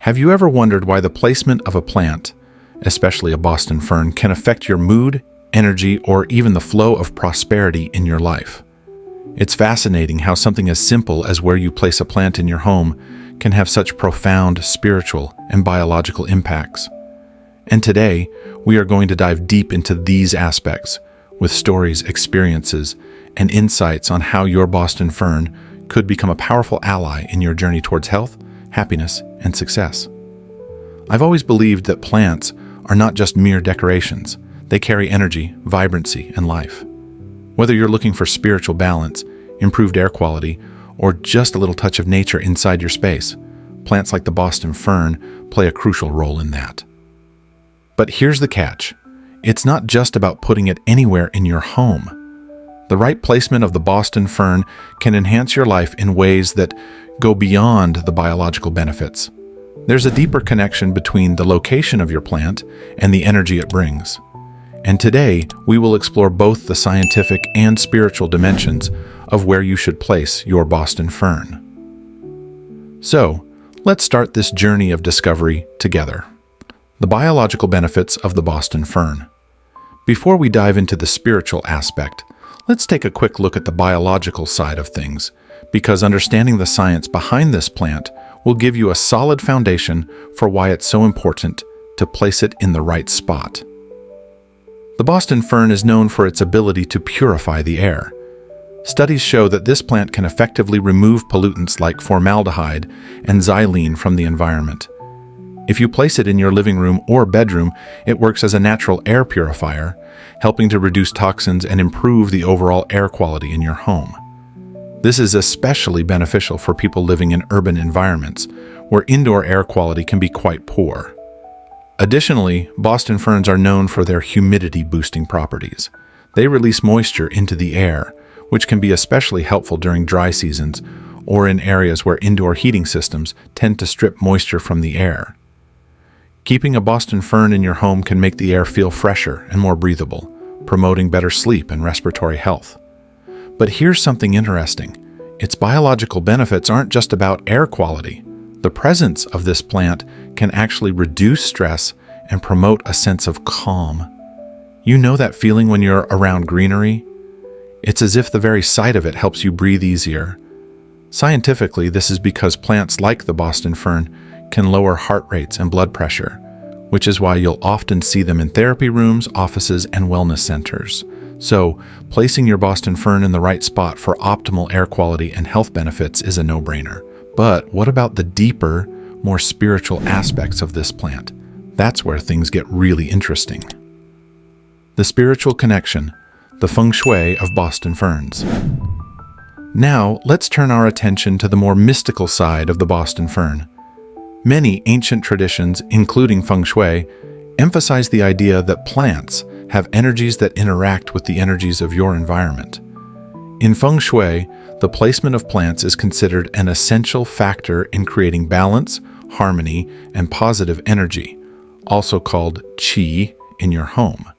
Have you ever wondered why the placement of a plant, especially a Boston fern, can affect your mood, energy, or even the flow of prosperity in your life? It's fascinating how something as simple as where you place a plant in your home can have such profound spiritual and biological impacts. And today, we are going to dive deep into these aspects with stories, experiences, and insights on how your Boston fern could become a powerful ally in your journey towards health, happiness, and success. I've always believed that plants are not just mere decorations. They carry energy, vibrancy, and life. Whether you're looking for spiritual balance, improved air quality, or just a little touch of nature inside your space, plants like the Boston fern play a crucial role in that. But here's the catch. It's not just about putting it anywhere in your home. The right placement of the Boston fern can enhance your life in ways that go beyond the biological benefits. There's a deeper connection between the location of your plant and the energy it brings. And today, we will explore both the scientific and spiritual dimensions of where you should place your Boston fern. So, let's start this journey of discovery together. The biological benefits of the Boston fern. Before we dive into the spiritual aspect, let's take a quick look at the biological side of things, because understanding the science behind this plant will give you a solid foundation for why it's so important to place it in the right spot. The Boston fern is known for its ability to purify the air. Studies show that this plant can effectively remove pollutants like formaldehyde and xylene from the environment. If you place it in your living room or bedroom, it works as a natural air purifier, helping to reduce toxins and improve the overall air quality in your home. This is especially beneficial for people living in urban environments, where indoor air quality can be quite poor. Additionally, Boston ferns are known for their humidity-boosting properties. They release moisture into the air, which can be especially helpful during dry seasons or in areas where indoor heating systems tend to strip moisture from the air. Keeping a Boston fern in your home can make the air feel fresher and more breathable, promoting better sleep and respiratory health. But here's something interesting. Its biological benefits aren't just about air quality. The presence of this plant can actually reduce stress and promote a sense of calm. You know that feeling when you're around greenery? It's as if the very sight of it helps you breathe easier. Scientifically, this is because plants like the Boston fern can lower heart rates and blood pressure, which is why you'll often see them in therapy rooms, offices, and wellness centers. So, placing your Boston fern in the right spot for optimal air quality and health benefits is a no-brainer. But what about the deeper, more spiritual aspects of this plant? That's where things get really interesting. The spiritual connection, the Feng Shui of Boston ferns. Now, let's turn our attention to the more mystical side of the Boston fern. Many ancient traditions, including Feng Shui, emphasize the idea that plants have energies that interact with the energies of your environment. In Feng Shui, the placement of plants is considered an essential factor in creating balance, harmony, and positive energy, also called qi, in your home.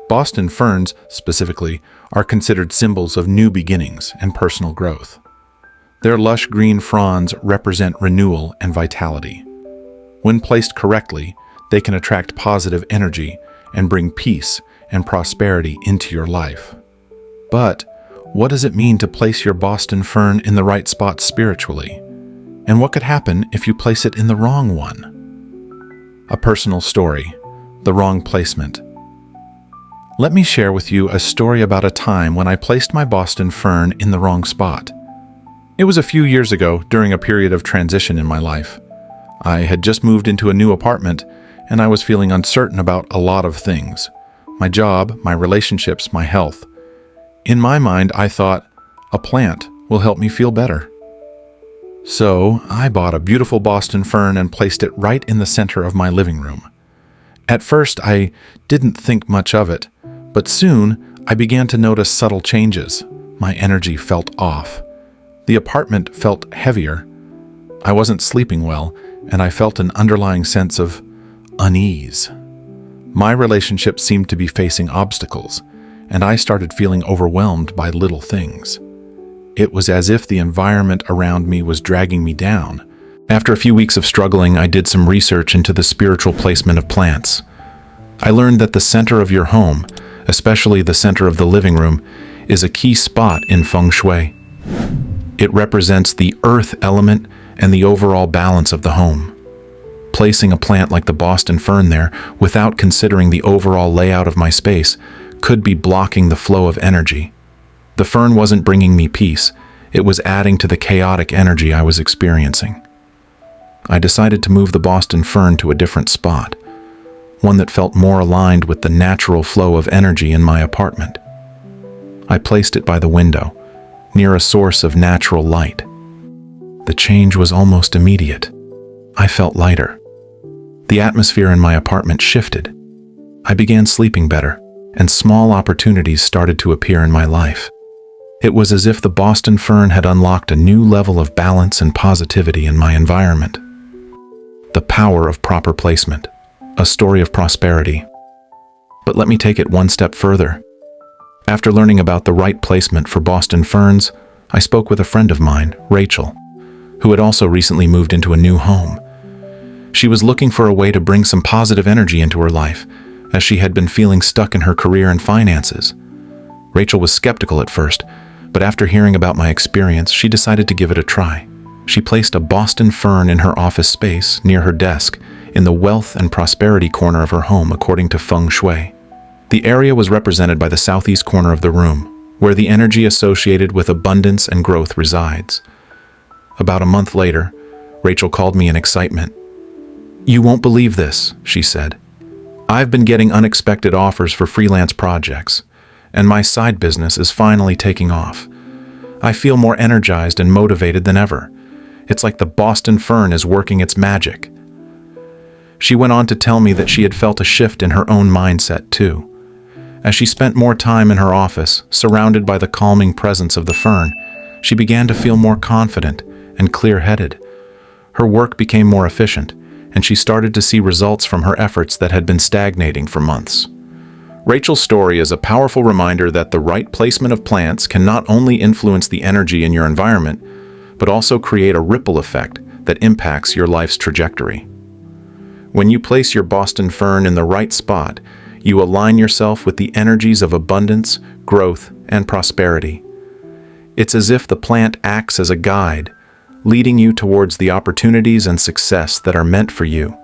Boston ferns, specifically, are considered symbols of new beginnings and personal growth. Their lush green fronds represent renewal and vitality. When placed correctly, they can attract positive energy and bring peace and prosperity into your life. But what does it mean to place your Boston fern in the right spot spiritually? And what could happen if you place it in the wrong one? A personal story, the wrong placement. Let me share with you a story about a time when I placed my Boston fern in the wrong spot. It was a few years ago during a period of transition in my life. I had just moved into a new apartment, and I was feeling uncertain about a lot of things. My job, my relationships, my health. In my mind, I thought, a plant will help me feel better. So, I bought a beautiful Boston fern and placed it right in the center of my living room. At first, I didn't think much of it, but soon I began to notice subtle changes. My energy felt off. The apartment felt heavier. I wasn't sleeping well, and I felt an underlying sense of unease. My relationship seemed to be facing obstacles, and I started feeling overwhelmed by little things. It was as if the environment around me was dragging me down, After a few weeks of struggling, I did some research into the spiritual placement of plants. I learned that the center of your home, especially the center of the living room, is a key spot in Feng Shui. It represents the earth element and the overall balance of the home. Placing a plant like the Boston Fern there, without considering the overall layout of my space, could be blocking the flow of energy. The fern wasn't bringing me peace, it was adding to the chaotic energy I was experiencing. I decided to move the Boston Fern to a different spot, one that felt more aligned with the natural flow of energy in my apartment. I placed it by the window, near a source of natural light. The change was almost immediate. I felt lighter. The atmosphere in my apartment shifted. I began sleeping better, and small opportunities started to appear in my life. It was as if the Boston Fern had unlocked a new level of balance and positivity in my environment. The power of proper placement, a story of prosperity. But let me take it one step further. After learning about the right placement for Boston Ferns, I spoke with a friend of mine, Rachel, who had also recently moved into a new home. She was looking for a way to bring some positive energy into her life, as she had been feeling stuck in her career and finances. Rachel was skeptical at first, but after hearing about my experience, she decided to give it a try. She placed a Boston Fern in her office space near her desk in the wealth and prosperity corner of her home according to Feng Shui. The area was represented by the southeast corner of the room, where the energy associated with abundance and growth resides. About a month later, Rachel called me in excitement. "You won't believe this," she said. "I've been getting unexpected offers for freelance projects, and my side business is finally taking off. I feel more energized and motivated than ever. It's like the Boston Fern is working its magic." She went on to tell me that she had felt a shift in her own mindset too. As she spent more time in her office, surrounded by the calming presence of the fern, she began to feel more confident and clear-headed. Her work became more efficient, and she started to see results from her efforts that had been stagnating for months. Rachel's story is a powerful reminder that the right placement of plants can not only influence the energy in your environment, but also create a ripple effect that impacts your life's trajectory. When you place your Boston Fern in the right spot, you align yourself with the energies of abundance, growth, and prosperity. It's as if the plant acts as a guide, leading you towards the opportunities and success that are meant for you.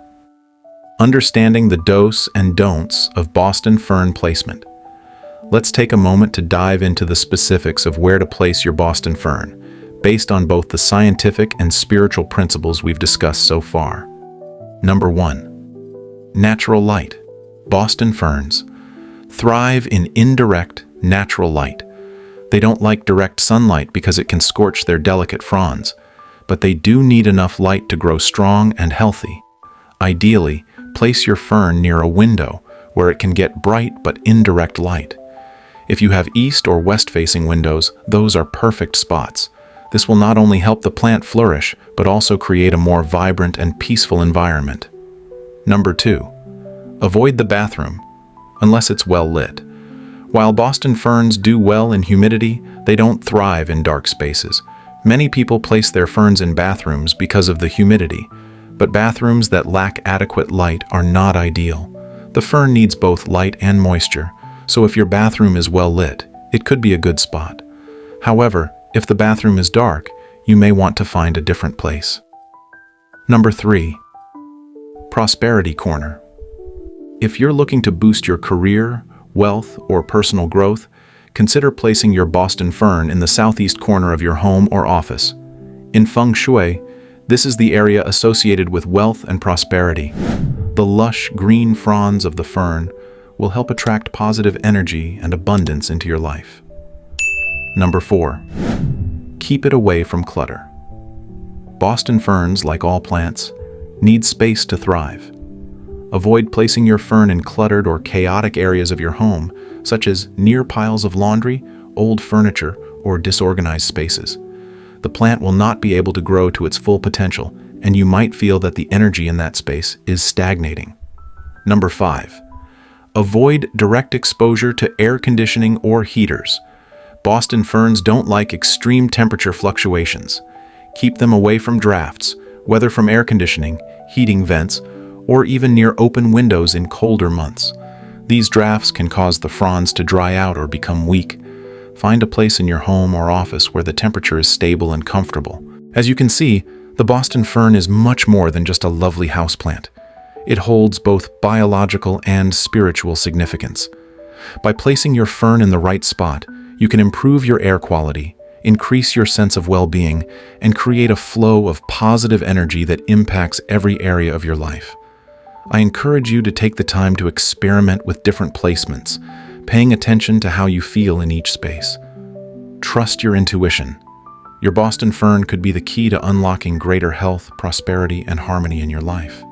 Understanding the dos and don'ts of Boston Fern placement. Let's take a moment to dive into the specifics of where to place your Boston Fern, based on both the scientific and spiritual principles we've discussed so far. Number 1. Natural light. Boston Ferns thrive in indirect, natural light. They don't like direct sunlight because it can scorch their delicate fronds, but they do need enough light to grow strong and healthy. Ideally, place your fern near a window where it can get bright but indirect light. If you have east or west-facing windows, those are perfect spots. This will not only help the plant flourish, but also create a more vibrant and peaceful environment. Number 2. Avoid the bathroom, unless it's well lit. While Boston Ferns do well in humidity, they don't thrive in dark spaces. Many people place their ferns in bathrooms because of the humidity, but bathrooms that lack adequate light are not ideal. The fern needs both light and moisture, so if your bathroom is well lit, it could be a good spot. However, if the bathroom is dark, you may want to find a different place. Number 3. Prosperity corner. If you're looking to boost your career, wealth, or personal growth, consider placing your Boston Fern in the southeast corner of your home or office. In Feng Shui, this is the area associated with wealth and prosperity. The lush green fronds of the fern will help attract positive energy and abundance into your life. Number 4. Keep it away from clutter. Boston Ferns, like all plants, need space to thrive. Avoid placing your fern in cluttered or chaotic areas of your home, such as near piles of laundry, old furniture, or disorganized spaces. The plant will not be able to grow to its full potential, and you might feel that the energy in that space is stagnating. Number 5. Avoid direct exposure to air conditioning or heaters. Boston Ferns don't like extreme temperature fluctuations. Keep them away from drafts, whether from air conditioning, heating vents, or even near open windows in colder months. These drafts can cause the fronds to dry out or become weak. Find a place in your home or office where the temperature is stable and comfortable. As you can see, the Boston Fern is much more than just a lovely houseplant. It holds both biological and spiritual significance. By placing your fern in the right spot, you can improve your air quality, increase your sense of well-being, and create a flow of positive energy that impacts every area of your life. I encourage you to take the time to experiment with different placements, paying attention to how you feel in each space. Trust your intuition. Your Boston Fern could be the key to unlocking greater health, prosperity, and harmony in your life.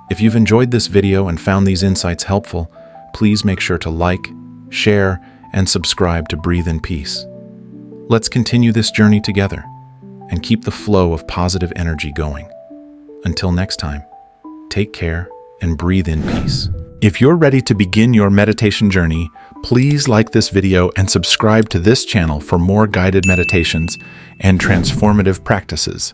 If you've enjoyed this video and found these insights helpful, please make sure to like, share, and subscribe to Breathe in Peace. Let's continue this journey together and keep the flow of positive energy going. Until next time, take care and breathe in peace. If you're ready to begin your meditation journey, please like this video and subscribe to this channel for more guided meditations and transformative practices.